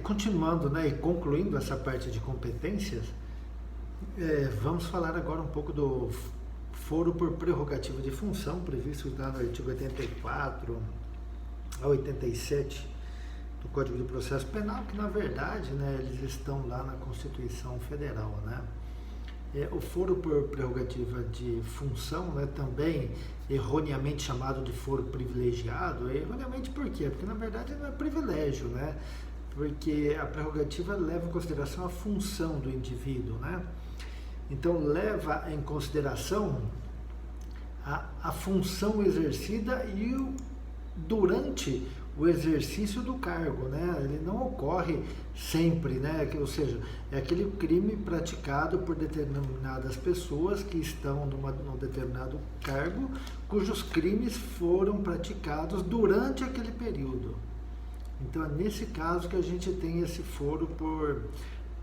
Continuando, né, e concluindo essa parte de competências, vamos falar agora um pouco do foro por prerrogativa de função, previsto lá no artigo 84 a 87 do Código de Processo Penal, que na verdade, né, eles estão lá na Constituição Federal, né? O foro por prerrogativa de função, né, também erroneamente chamado de foro privilegiado, erroneamente por quê? Porque na verdade não é privilégio, né? Porque a prerrogativa leva em consideração a função do indivíduo, né? Então leva em consideração a função exercida durante o exercício do cargo, né? Ele não ocorre sempre, né? Ou seja, é aquele crime praticado por determinadas pessoas que estão num determinado cargo, cujos crimes foram praticados durante aquele período. Então é nesse caso que a gente tem esse foro por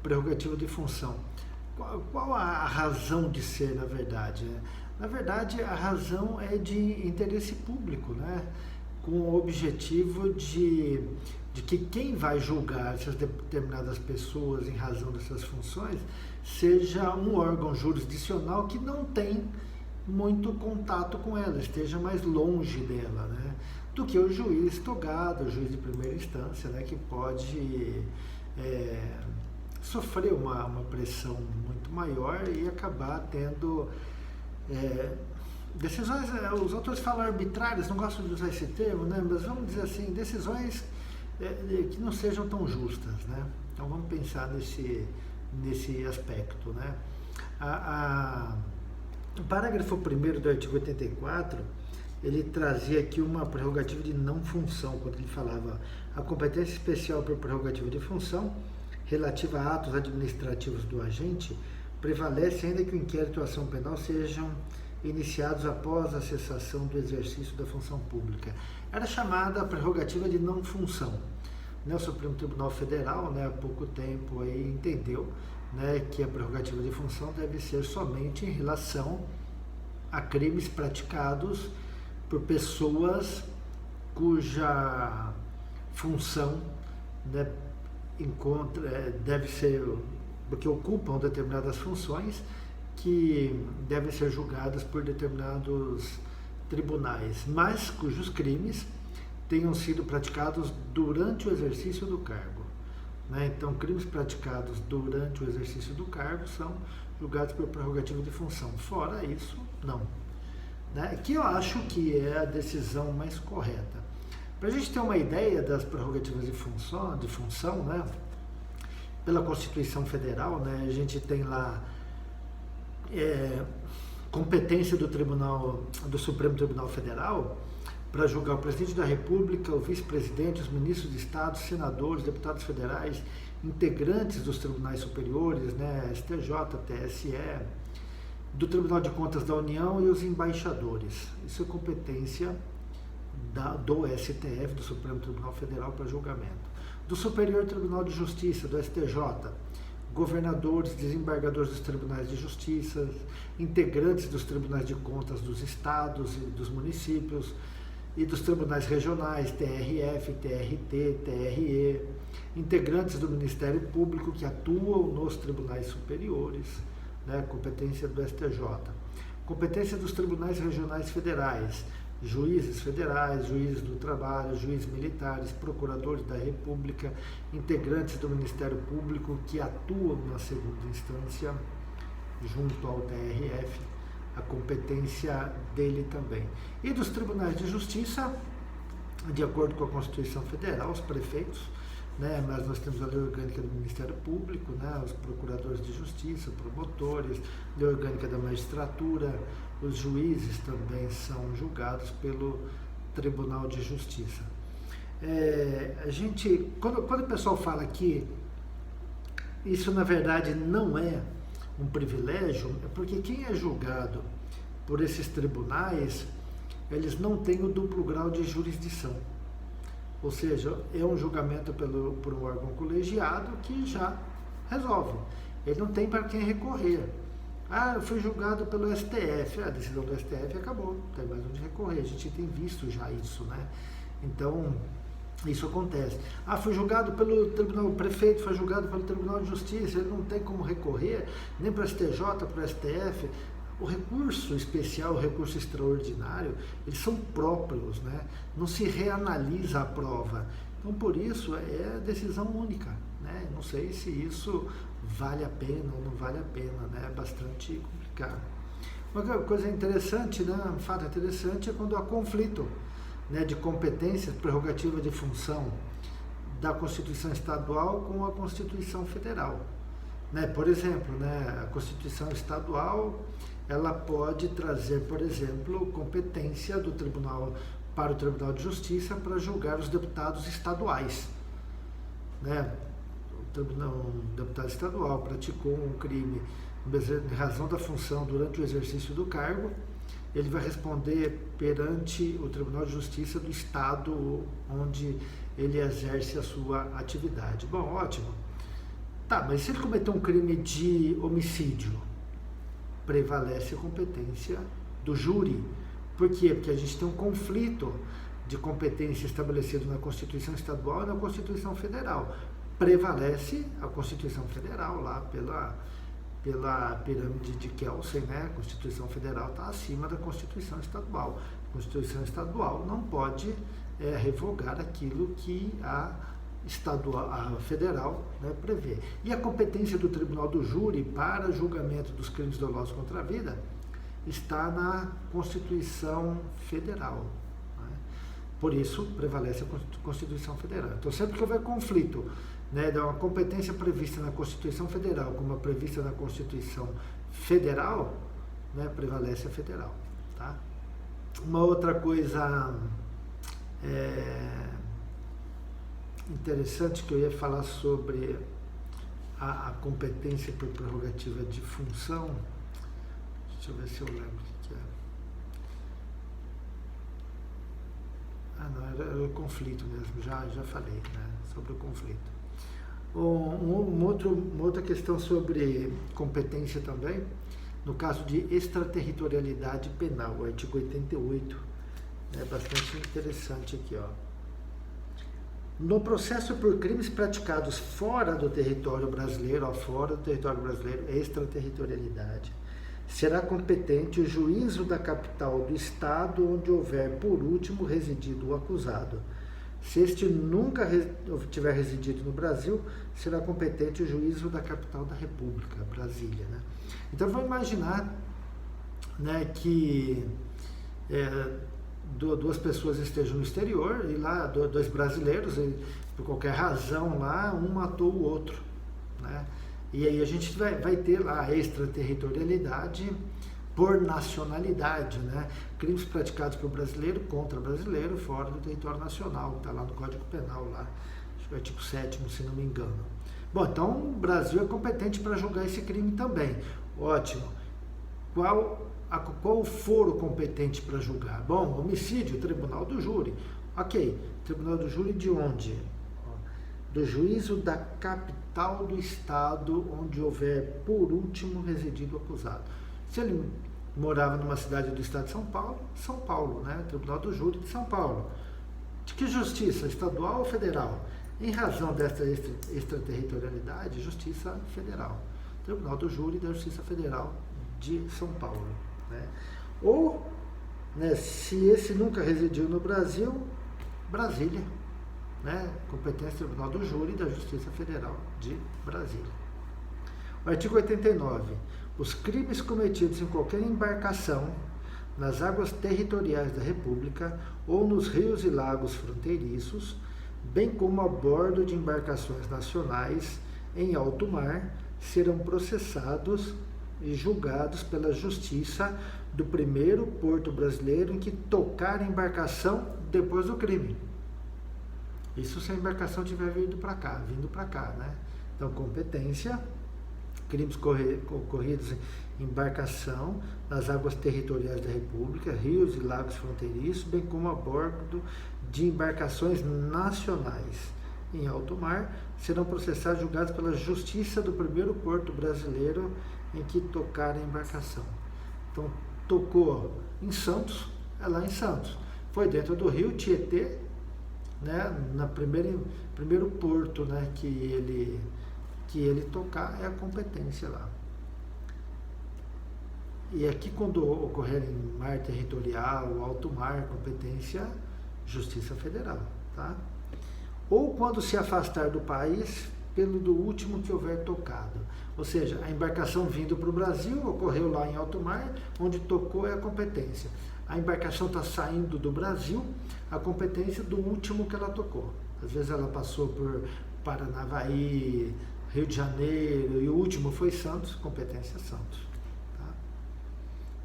prerrogativa de função. Qual a razão de ser, na verdade? Na verdade, a razão é de interesse público, né? Com o objetivo de que quem vai julgar essas determinadas pessoas em razão dessas funções seja um órgão jurisdicional que não tem muito contato com ela, esteja mais longe dela, né? Do que o juiz togado, o juiz de primeira instância, né? Que pode sofrer uma pressão muito maior e acabar tendo decisões, os autores falam arbitrárias, não gosto de usar esse termo, né? Mas vamos dizer assim, decisões que não sejam tão justas, né? Então vamos pensar nesse aspecto, né? O parágrafo 1º do artigo 84, ele trazia aqui uma prerrogativa de não função, quando ele falava a competência especial por prerrogativa de função relativa a atos administrativos do agente prevalece ainda que o inquérito ou a ação penal sejam iniciados após a cessação do exercício da função pública. Era chamada a prerrogativa de não função. O Supremo Tribunal Federal, né, há pouco tempo aí entendeu, né, que a prerrogativa de função deve ser somente em relação a crimes praticados por pessoas cuja função, né, deve ser, porque ocupam determinadas funções que devem ser julgadas por determinados tribunais, mas cujos crimes tenham sido praticados durante o exercício do cargo, né? Então, crimes praticados durante o exercício do cargo são julgados por prerrogativa de função. Fora isso, não. Né? Que eu acho que é a decisão mais correta. Para a gente ter uma ideia das prerrogativas de função, né? Pela Constituição Federal, né? A gente tem lá competência do Supremo Tribunal Federal para julgar o presidente da República, o vice-presidente, os ministros de Estado, senadores, deputados federais, integrantes dos tribunais superiores, né, STJ, TSE, do Tribunal de Contas da União e os embaixadores. Isso é competência do STF, do Supremo Tribunal Federal, para julgamento. Do Superior Tribunal de Justiça, do STJ, governadores, desembargadores dos tribunais de justiça, integrantes dos tribunais de contas dos estados e dos municípios e dos tribunais regionais, TRF, TRT, TRE, integrantes do Ministério Público que atuam nos tribunais superiores, né, competência do STJ, competência dos tribunais regionais federais, juízes federais, juízes do trabalho, juízes militares, procuradores da República, integrantes do Ministério Público que atuam na segunda instância junto ao TRF, a competência dele também. E dos tribunais de justiça, de acordo com a Constituição Federal, os prefeitos, né, mas nós temos a lei orgânica do Ministério Público, né, os procuradores de justiça, promotores, lei orgânica da magistratura, os juízes também são julgados pelo Tribunal de Justiça. Quando o pessoal fala que isso na verdade não é um privilégio, é porque quem é julgado por esses tribunais, eles não têm o duplo grau de jurisdição. Ou seja, é um julgamento por um órgão colegiado que já resolve. Ele não tem para quem recorrer. Eu fui julgado pelo STF. A decisão do STF acabou, não tem mais onde recorrer. A gente tem visto já isso, né? Então, Isso acontece. Ah, foi julgado pelo tribunal, o prefeito foi julgado pelo Tribunal de Justiça, ele não tem como recorrer, nem para o STJ, para o STF. O recurso especial, o recurso extraordinário, eles são próprios, né? Não se reanalisa a prova. Então, por isso, é decisão única, né? Não sei se isso vale a pena ou não vale a pena, né? É bastante complicado. Uma coisa interessante, né? Um fato interessante é quando há conflito, né, de competências, prerrogativa de função da Constituição Estadual com a Constituição Federal. Né? Por exemplo, né, a Constituição Estadual ela pode trazer, por exemplo, competência do tribunal para o Tribunal de Justiça para julgar os deputados estaduais. Né? O deputado estadual praticou um crime em razão da função durante o exercício do cargo, ele vai responder perante o Tribunal de Justiça do Estado onde ele exerce a sua atividade. Bom, ótimo. Tá, mas se ele cometeu um crime de homicídio, prevalece a competência do júri. Por quê? Porque a gente tem um conflito de competência estabelecido na Constituição Estadual e na Constituição Federal. Prevalece a Constituição Federal lá pela pirâmide de Kelsen, né? A Constituição Federal está acima da Constituição Estadual. A Constituição Estadual não pode revogar aquilo que a federal, né, prevê. E a competência do Tribunal do Júri para julgamento dos crimes dolosos contra a vida está na Constituição Federal. Né? Por isso, prevalece a Constituição Federal. Então, sempre que houver conflito, né, de uma competência prevista na Constituição Federal como a prevista na Constituição Federal, né, prevalece a federal. Tá? Uma outra coisa interessante que eu ia falar sobre a competência por prerrogativa de função. Deixa eu ver se eu lembro o que é. Ah, não, era o conflito mesmo, já falei, né, sobre o conflito. Uma outra questão sobre competência também, no caso de extraterritorialidade penal, o artigo 88, é bastante interessante aqui, ó. No processo por crimes praticados fora do território brasileiro, extraterritorialidade, será competente o juízo da capital do estado onde houver por último residido o acusado. Se este nunca tiver residido no Brasil, será competente o juízo da capital da República, Brasília. Né? Então, vamos imaginar, né, que duas pessoas estejam no exterior e lá dois brasileiros, e, por qualquer razão lá, um matou o outro. Né? E aí a gente vai ter lá a extraterritorialidade por nacionalidade, né? Crimes praticados por brasileiro contra brasileiro fora do território nacional, está lá no Código Penal, lá, acho que é o artigo 7º, se não me engano. Bom, então o Brasil é competente para julgar esse crime também. Ótimo. Qual o foro competente para julgar? Bom, homicídio, Tribunal do Júri. Ok, Tribunal do Júri de onde? Do juízo da capital do estado onde houver por último residido o acusado. Se ele morava numa cidade do estado de São Paulo, né? Tribunal do Júri de São Paulo. De que justiça? Estadual ou federal? Em razão dessa extraterritorialidade, Justiça Federal. Tribunal do Júri da Justiça Federal de São Paulo. Né? Ou, né, se esse nunca residiu no Brasil, Brasília. Né? Competência do Tribunal do Júri da Justiça Federal de Brasília. O artigo 89. Os crimes cometidos em qualquer embarcação nas águas territoriais da República ou nos rios e lagos fronteiriços, bem como a bordo de embarcações nacionais em alto mar, serão processados e julgados pela Justiça do primeiro porto brasileiro em que tocar a embarcação depois do crime. Isso se a embarcação tiver vindo para cá, né? Então, competência, crimes ocorridos em embarcação nas águas territoriais da República, rios e lagos fronteiriços, bem como a bordo de embarcações nacionais em alto mar, serão processados e julgados pela Justiça do primeiro porto brasileiro em que tocar a embarcação. Então, tocou em Santos, é lá em Santos. Foi dentro do rio Tietê, né, na primeiro porto, né, que ele tocar é a competência lá. E aqui, quando ocorrer em mar territorial, alto mar, competência, Justiça Federal, tá? Ou quando se afastar do país pelo do último que houver tocado. Ou seja, a embarcação vindo para o Brasil, ocorreu lá em alto mar, onde tocou é a competência. A embarcação está saindo do Brasil, a competência do último que ela tocou. Às vezes ela passou por Paranavaí, Rio de Janeiro, e o último foi Santos, competência Santos. Tá?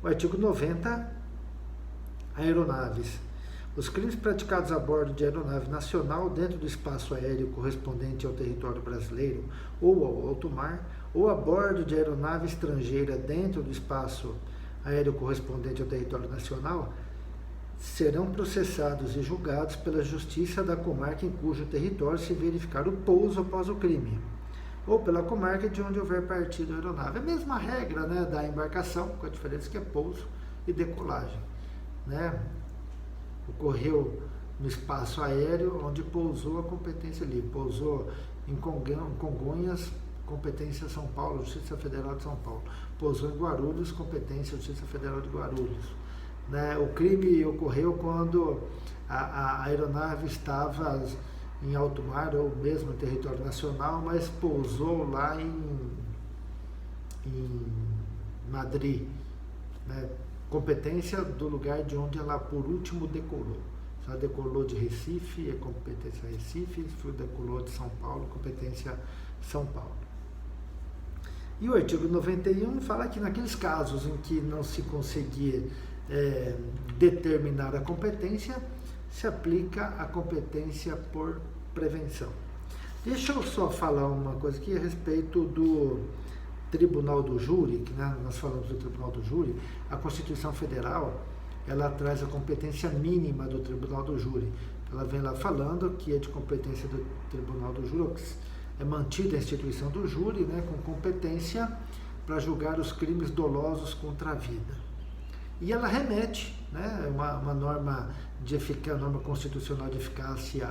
O artigo 90, aeronaves. Os crimes praticados a bordo de aeronave nacional dentro do espaço aéreo correspondente ao território brasileiro ou ao alto mar, ou a bordo de aeronave estrangeira dentro do espaço aéreo correspondente ao território nacional, serão processados e julgados pela Justiça da comarca em cujo território se verificar o pouso após o crime, ou pela comarca de onde houver partido a aeronave. É a mesma regra, né, da embarcação, com a diferença que é pouso e decolagem, né? Ocorreu no espaço aéreo onde pousou a competência ali. Pousou em Congonhas, competência São Paulo, Justiça Federal de São Paulo. Pousou em Guarulhos, competência Justiça Federal de Guarulhos. Né? O crime ocorreu quando a aeronave estava em alto mar ou mesmo em território nacional, mas pousou lá em Madrid, né? Competência do lugar de onde ela por último decolou. Se ela decolou de Recife, é competência Recife. Se decolou de São Paulo, competência São Paulo. E o artigo 91 fala que naqueles casos em que não se conseguir determinar a competência, se aplica a competência por prevenção. Deixa eu só falar uma coisa aqui a respeito do Tribunal do Júri, que, né, nós falamos do Tribunal do Júri. A Constituição Federal, ela traz a competência mínima do Tribunal do Júri. Ela vem lá falando que é de competência do Tribunal do Júri, é mantida a instituição do júri, né, com competência para julgar os crimes dolosos contra a vida. E ela remete, né, uma norma norma constitucional de eficácia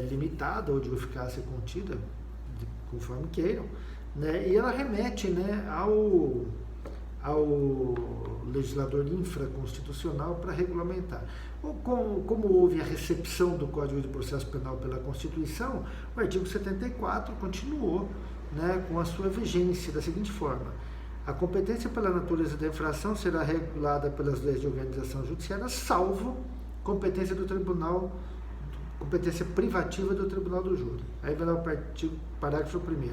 limitada ou de eficácia contida, conforme queiram, né, e ela remete, né, ao legislador infraconstitucional para regulamentar. Como houve a recepção do Código de Processo Penal pela Constituição, o artigo 74 continuou, né, com a sua vigência da seguinte forma: a competência pela natureza da infração será regulada pelas leis de organização judiciária, salvo competência do tribunal, competência privativa do Tribunal do Júri. Aí vai lá o parágrafo 1º.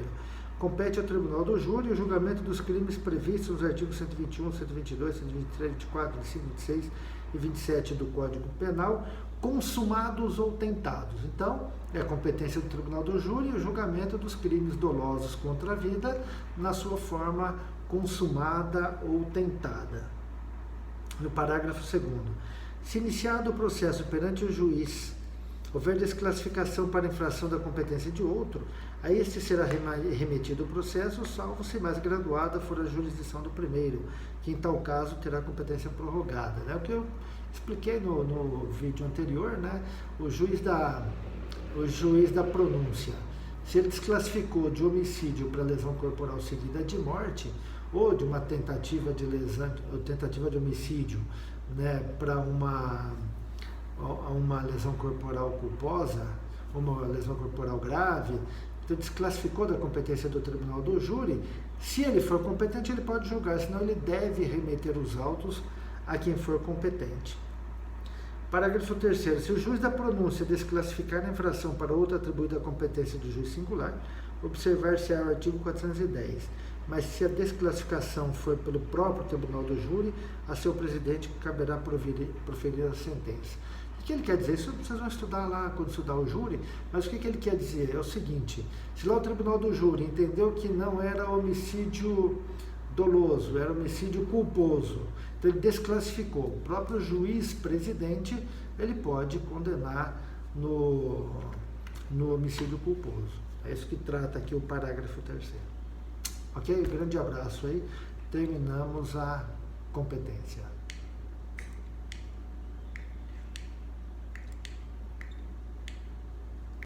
Compete ao Tribunal do Júri o julgamento dos crimes previstos nos artigos 121, 122, 123, 24, 25, 26 e 27 do Código Penal, consumados ou tentados. Então, é a competência do Tribunal do Júri o julgamento dos crimes dolosos contra a vida na sua forma consumada ou tentada. No parágrafo 2º. Se iniciado o processo perante o juiz houver desclassificação para infração da competência de outro, a este será remetido o processo, salvo se mais graduada for a jurisdição do primeiro, que em tal caso terá competência prorrogada. Né? O que eu expliquei no vídeo anterior, né? O juiz da pronúncia, se ele desclassificou de homicídio para lesão corporal seguida de morte, ou de uma tentativa de lesão, ou tentativa de homicídio, né, para uma lesão corporal culposa, uma lesão corporal grave, então desclassificou da competência do Tribunal do Júri. Se ele for competente, ele pode julgar, senão ele deve remeter os autos a quem for competente. Parágrafo 3º. Se o juiz da pronúncia desclassificar a infração para outra atribuída à competência do juiz singular, observar-se-á o artigo 410. Mas se a desclassificação for pelo próprio Tribunal do Júri, a seu presidente caberá proferir a sentença. O que ele quer dizer? Isso vocês vão estudar lá quando estudar o júri, mas o que ele quer dizer? É o seguinte: se lá o Tribunal do Júri entendeu que não era homicídio doloso, era homicídio culposo, então ele desclassificou. O próprio juiz presidente, ele pode condenar no homicídio culposo. É isso que trata aqui o parágrafo 3º. Ok? Grande abraço aí. Terminamos a competência.